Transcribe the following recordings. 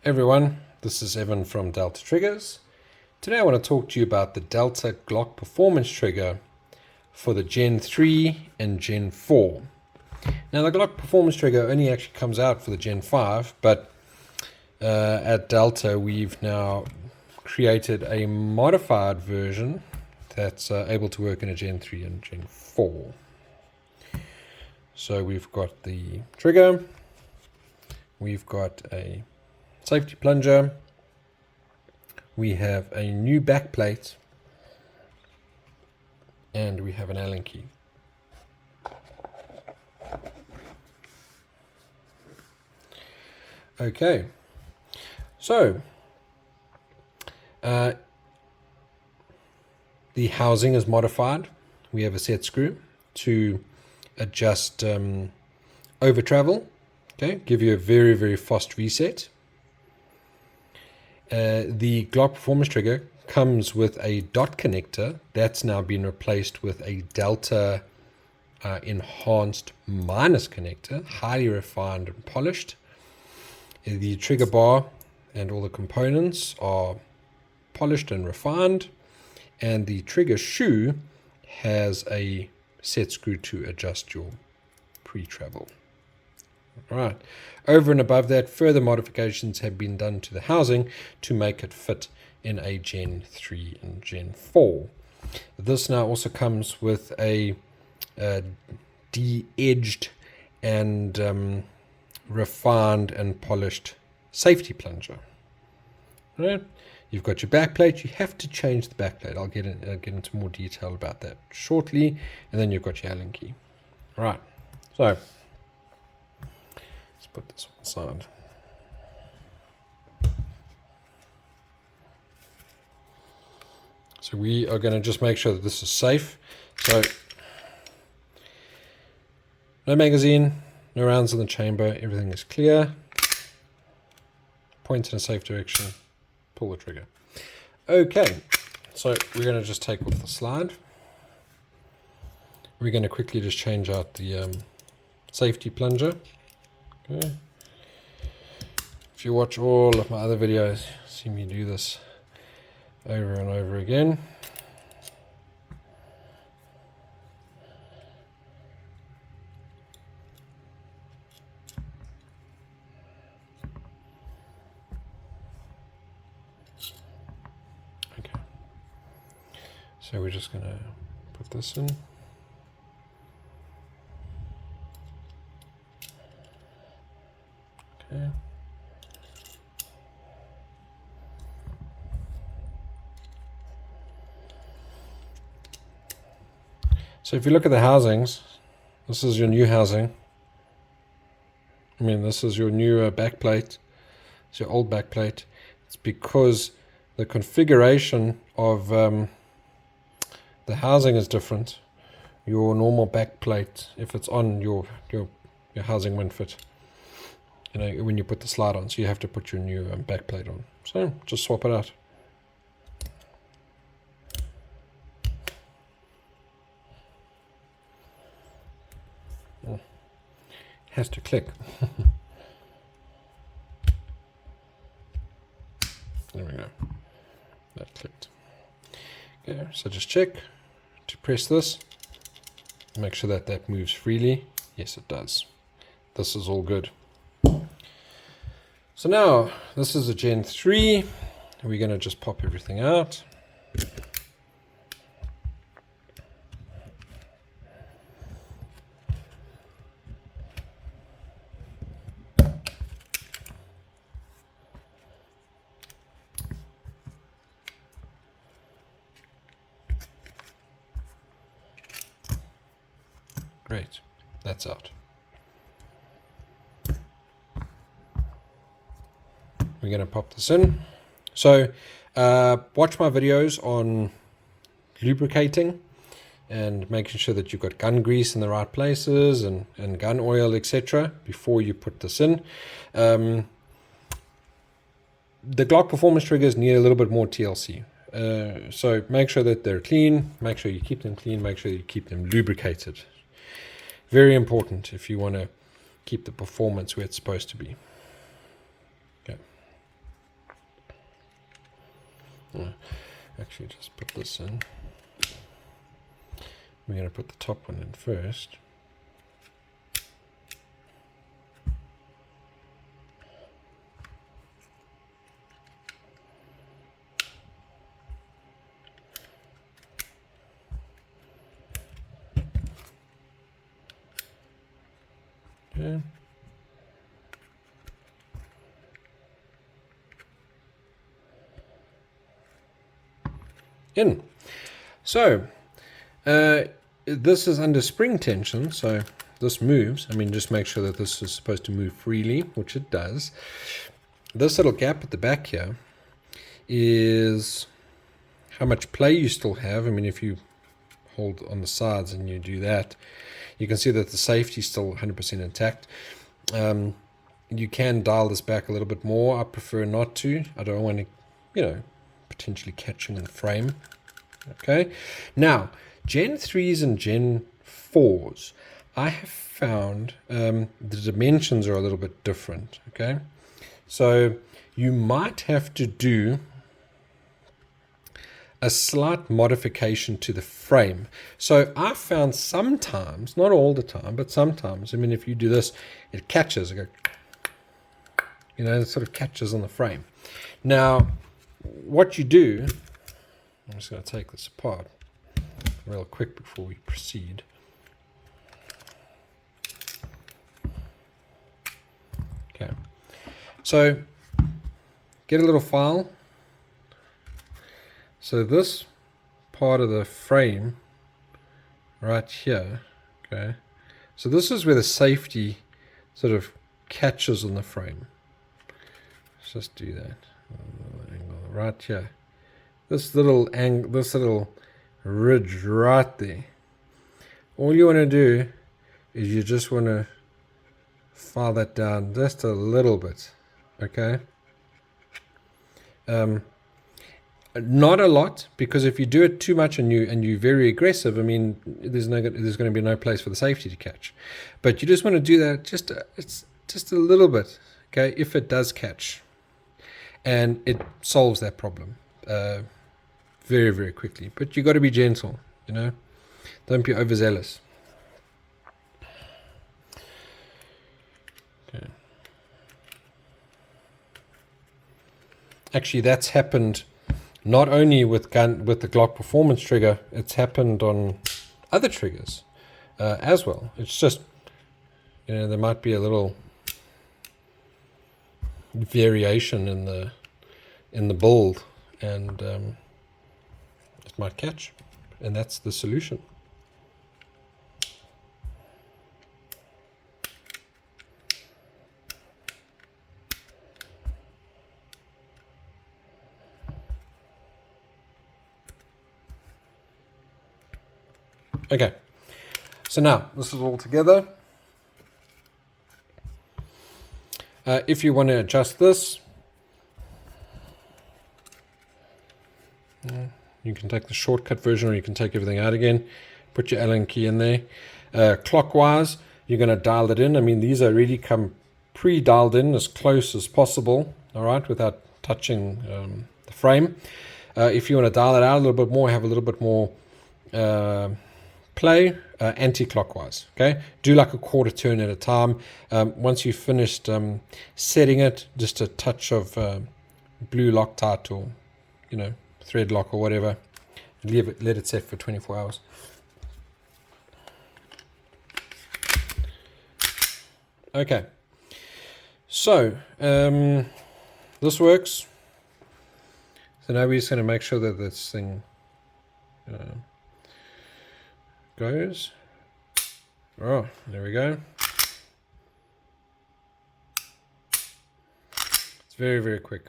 Everyone, this is Evan from Delta Triggers. Today I want to talk to you about the Delta Glock Performance Trigger for the Gen 3 and Gen 4. Now the Glock Performance Trigger only actually comes out for the Gen 5, but at Delta we've now created a modified version that's able to work in a Gen 3 and Gen 4. So we've got the trigger, we've got a safety plunger, we have a new back plate, and we have an Allen key. Okay, so the housing is modified. We have a set screw to adjust over travel, okay, give you a very, very fast reset. The Glock Performance Trigger comes with a dot connector that's now been replaced with a Delta enhanced minus connector, highly refined and polished. The trigger bar and all the components are polished and refined, and the trigger shoe has a set screw to adjust your pre-travel. Right. Over and above that, further modifications have been done to the housing to make it fit in a Gen 3 and Gen 4. This now also comes with a de-edged and refined and polished safety plunger. Right. You've got your back plate. You have to change the back plate. I'll get into more detail about that shortly. And then you've got your Allen key. All right. So put this on the side. So we are going to just make sure that this is safe. So no magazine, no rounds in the chamber, everything is clear. Point in a safe direction, pull the trigger. Okay, so we're going to just take off the slide. We're going to quickly just change out the safety plunger. Okay. If you watch all of my other videos, you see me do this over and over again. Okay. So we're just going to put this in. Okay. So if you look at the housings, this is your new housing. This is your new back plate. It's your old back plate. It's because the configuration of the housing is different. Your normal back plate, if it's on, your housing won't fit. When you put the slide on, so you have to put your new back plate on. So just swap it out. Oh, it has to click. There we go. That clicked. Okay, so just check to press this. Make sure that that moves freely. Yes, it does. This is all good. So now, this is a Gen 3. We're going to just pop everything out. Great, that's out. We're going to pop this in. So watch my videos on lubricating and making sure that you've got gun grease in the right places and gun oil, etc. before you put this in. The Glock Performance Triggers need a little bit more TLC. So make sure that they're clean, make sure you keep them clean, make sure you keep them lubricated. Very important if you want to keep the performance where it's supposed to be. Okay. Actually, just put this in. We're going to put the top one in first. Okay. In. So, this is under spring tension, so this moves. I mean, just make sure that this is supposed to move freely, which it does. This little gap at the back here is how much play you still have. I mean, if you hold on the sides and you do that, you can see that the safety is still 100% intact. You can dial this back a little bit more. I prefer not to. I don't want to, potentially catching in the frame. Okay. Now, Gen 3s and Gen 4s, I have found the dimensions are a little bit different. Okay. So you might have to do a slight modification to the frame. So I found sometimes, not all the time, but sometimes, I mean, if you do this, it catches, it sort of catches on the frame. Now, what you do, I'm just going to take this apart real quick before we proceed. Okay, so get a little file. So this part of the frame right here, okay, so this is where the safety sort of catches on the frame. Let's just do that. Angle right here. This little ridge right there. All you want to do is you just want to file that down just a little bit, okay? Not a lot, because if you do it too much and you're very aggressive, I mean, there's going to be no place for the safety to catch. But you just want to do that it's just a little bit, okay? If it does catch, and it solves that problem very, very quickly. But you got to be gentle, Don't be overzealous. Okay. Actually, that's happened. Not only with the Glock Performance Trigger, it's happened on other triggers as well. It's just, there might be a little variation in the build, and it might catch, and that's the solution. Okay, so now this is all together. If you want to adjust this, you can take the shortcut version, or you can take everything out again. Put your Allen key in there. Clockwise, you're going to dial it in. I mean, these are really come pre-dialed in as close as possible, all right, without touching the frame. If you want to dial it out a little bit more, have a little bit more play, anti-clockwise, okay? Do like a quarter turn at a time. Once you've finished setting it, just a touch of blue Loctite or, thread lock or whatever. Let it set for 24 hours. Okay, so this works. So now we're just going to make sure that this thing goes. Oh, there we go. It's very, very quick.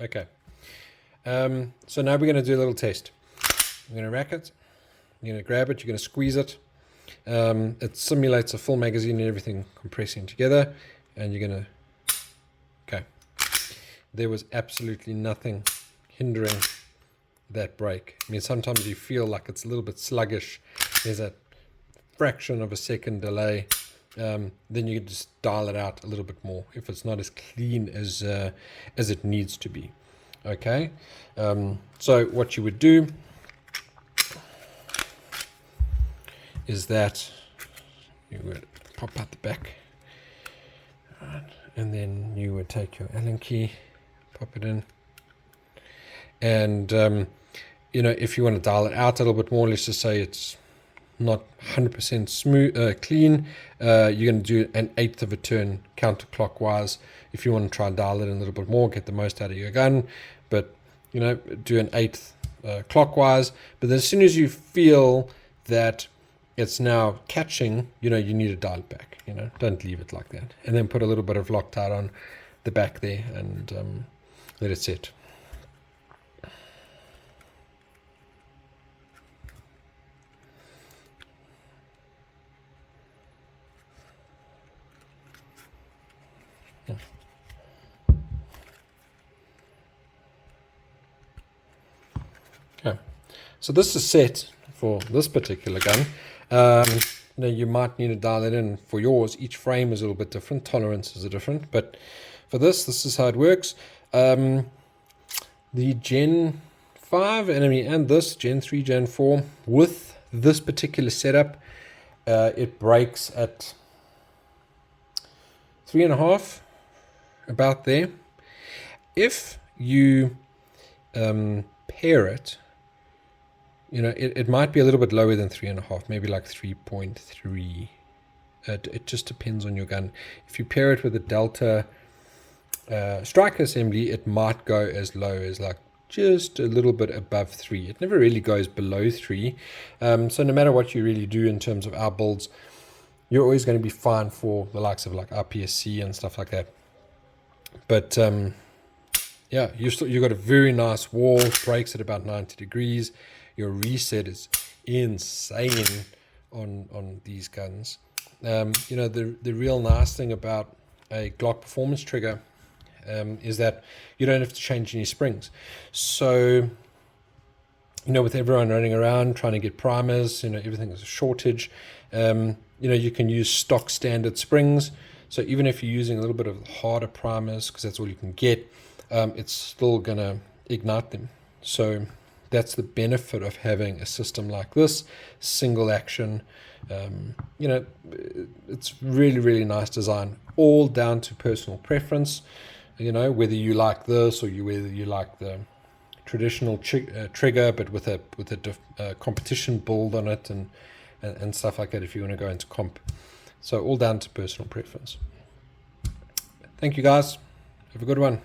Okay. So now we're going to do a little test. I'm going to rack it. You're going to grab it. You're going to squeeze it. It simulates a full magazine and everything compressing together. And you're going to... Okay. There was absolutely nothing hindering that break. I mean, sometimes you feel like it's a little bit sluggish. There's a fraction of a second delay. then you can just dial it out a little bit more if it's not as clean as it needs to be. Okay, so what you would do is that you would pop out the back, right, and then you would take your Allen key, pop it in, and if you want to dial it out a little bit more, let's just say it's not 100% smooth, clean, you're going to do an 1/8 of a turn counterclockwise. If you want to try and dial it in a little bit more, get the most out of your gun, but do an 1/8 clockwise. But as soon as you feel that it's now catching, you need to dial it back. Don't leave it like that. And then put a little bit of Loctite on the back there and let it set. Okay, so this is set for this particular gun. You might need to dial it in for yours. Each frame is a little bit different, tolerances are different, but for this is how it works. The Gen 5 enemy and this Gen 3, Gen 4, with this particular setup, it breaks at 3.5, about there. If you pair it, it might be a little bit lower than 3.5, maybe like 3.3. It just depends on your gun. If you pair it with a Delta striker assembly, it might go as low as like just a little bit above 3. It never really goes below 3. So no matter what you really do in terms of our builds, you're always going to be fine for the likes of like RPSC and stuff like that. But yeah, you've got a very nice wall, breaks at about 90 degrees. Your reset is insane on these guns. The real nice thing about a Glock Performance Trigger is that you don't have to change any springs. So, with everyone running around trying to get primers, everything is a shortage. You can use stock standard springs. So even if you're using a little bit of harder primers, because that's all you can get, it's still going to ignite them. So that's the benefit of having a system like this, single action. It's really, really nice design, all down to personal preference. Whether you like this or whether you like the traditional trigger, but with a competition build on it and stuff like that, if you want to go into comp. So all down to personal preference. Thank you guys. Have a good one.